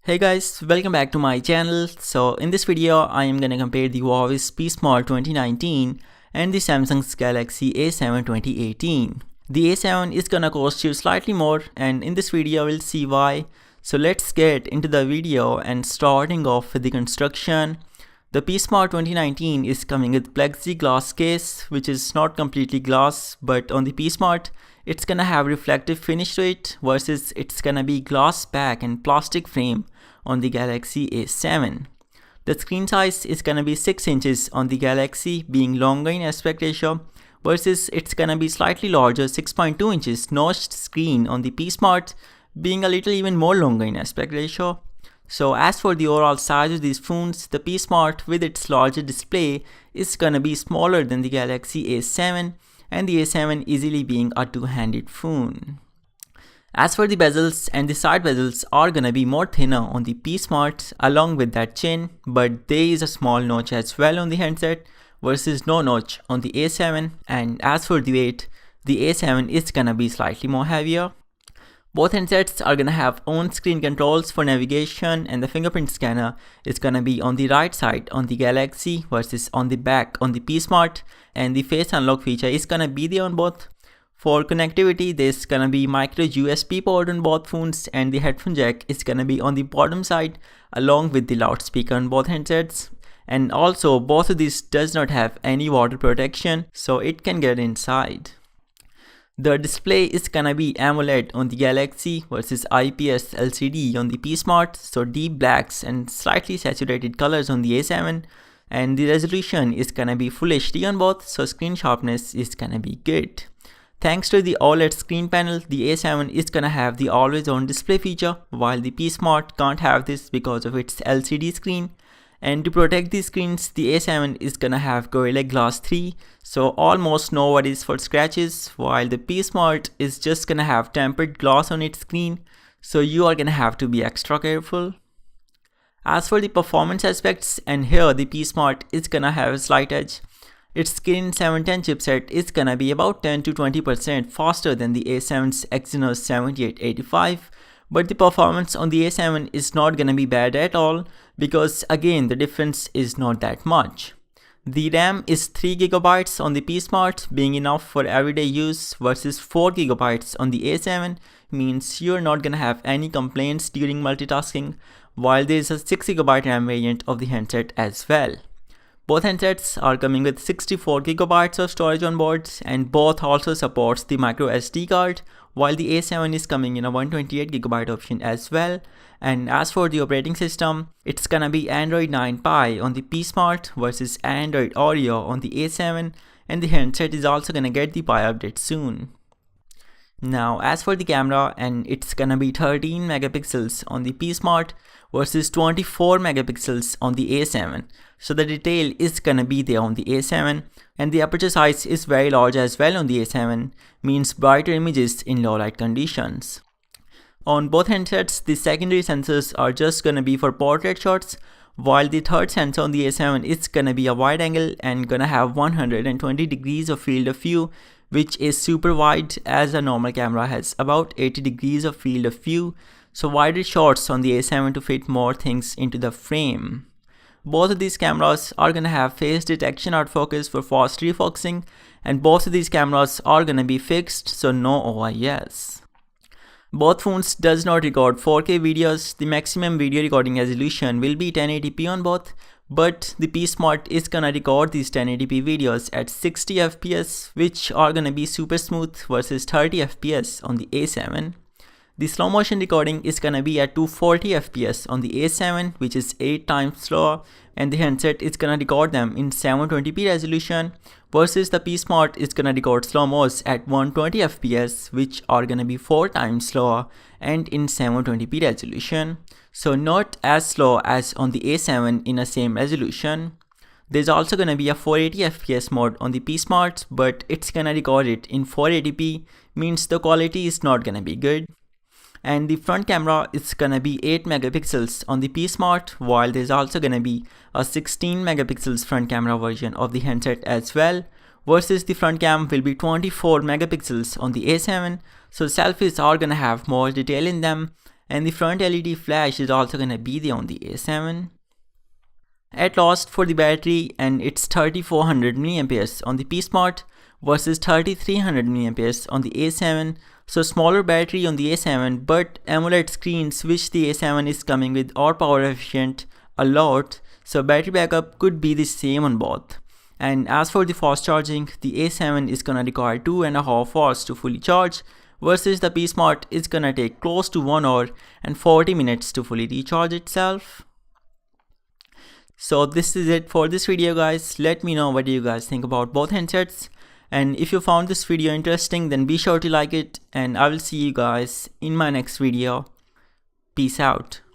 Hey guys, welcome back to my channel. So in this video, I am gonna compare the Huawei's P Smart 2019 and the Samsung's Galaxy A7 2018. The A7 is gonna cost you slightly more, and in this video we'll see why. So let's get into the video, and starting off with the construction. The P Smart 2019 is coming with plexiglass case, which is not completely glass, but on the P Smart it's gonna have reflective finish to it, versus it's gonna be glass back and plastic frame on the Galaxy A7. The screen size is gonna be 6 inches on the Galaxy, being longer in aspect ratio, versus it's gonna be slightly larger 6.2 inches notched screen on the P Smart, being a little even more longer in aspect ratio. So as for the overall size of these phones, the P Smart with its larger display is gonna be smaller than the Galaxy A7, and the A7 easily being a two-handed phone. As for the bezels, and the side bezels are gonna be more thinner on the P Smart along with that chin, but there is a small notch as well on the handset versus no notch on the A7. And as for the weight, the A7 is gonna be slightly more heavier. Both handsets are gonna have own screen controls for navigation, and the fingerprint scanner is gonna be on the right side on the Galaxy versus on the back on the P Smart, and the face unlock feature is gonna be there on both. For connectivity, there's gonna be micro USB port on both phones, and the headphone jack is gonna be on the bottom side along with the loudspeaker on both handsets. And also both of these does not have any water protection, so it can get inside. The display is gonna be AMOLED on the Galaxy versus IPS LCD on the P Smart, so deep blacks and slightly saturated colors on the A7, and the resolution is gonna be Full HD on both, so screen sharpness is gonna be good. Thanks to the OLED screen panel, the A7 is gonna have the always on display feature, while the P Smart can't have this because of its LCD screen. And to protect these screens, the A7 is gonna have Gorilla Glass 3, so almost no worries for scratches, while the P Smart is just gonna have tempered glass on its screen, so you are gonna have to be extra careful. As for the performance aspects, and here the P Smart is gonna have a slight edge. Its Kirin 710 chipset is gonna be about 10 to 20% faster than the A7's Exynos 7885, but the performance on the A7 is not gonna be bad at all, because again the difference is not that much. The RAM is 3GB on the P Smart, being enough for everyday use, versus 4GB on the A7, means you're not gonna have any complaints during multitasking, while there is a 6GB RAM variant of the handset as well. Both handsets are coming with 64GB of storage on boards, and both also supports the micro SD card, while the A7 is coming in a 128GB option as well. And as for the operating system, it's gonna be Android 9 Pie on the P Smart versus Android Oreo on the A7, and the handset is also gonna get the Pie update soon. Now as for the camera, and it's gonna be 13 megapixels on the P Smart versus 24 megapixels on the A7. So the detail is gonna be there on the A7, and the aperture size is very large as well on the A7, means brighter images in low light conditions. On both handsets, the secondary sensors are just gonna be for portrait shots, while the third sensor on the A7 is gonna be a wide angle and gonna have 120 degrees of field of view, which is super wide, as a normal camera has about 80 degrees of field of view, so wider shots on the A7 to fit more things into the frame. Both of these cameras are gonna have face detection autofocus for fast refocusing, and both of these cameras are gonna be fixed, so no OIS. Both phones does not record 4K videos. The maximum video recording resolution will be 1080p on both, but the P Smart is gonna record these 1080p videos at 60 FPS, which are gonna be super smooth, versus 30 FPS on the A7. The slow motion recording is gonna be at 240 FPS on the A7, which is 8 times slower, and the handset is gonna record them in 720p resolution, versus the P Smart is gonna record slow-mos at 120 FPS, which are gonna be 4 times slower and in 720p resolution. So not as slow as on the A7 in a same resolution. There's also gonna be a 480 FPS mode on the P Smart, but it's gonna record it in 480p, means the quality is not gonna be good. And the front camera is gonna be 8 megapixels on the P Smart, while there's also gonna be a 16 megapixels front camera version of the handset as well, versus the front cam will be 24 megapixels on the A7, so selfies are gonna have more detail in them, and the front LED flash is also gonna be there on the A7. At last for the battery, and it's 3400 mAh on the P Smart versus 3300 mAh on the A7. So smaller battery on the A7, but AMOLED screens which the A7 is coming with are power efficient a lot, so battery backup could be the same on both. And as for the fast charging, the A7 is gonna require 2.5 hours to fully charge versus the P Smart is gonna take close to 1 hour and 40 minutes to fully recharge itself. So this is it for this video guys. Let me know what you guys think about both handsets, and if you found this video interesting then be sure to like it, and I will see you guys in my next video. Peace out.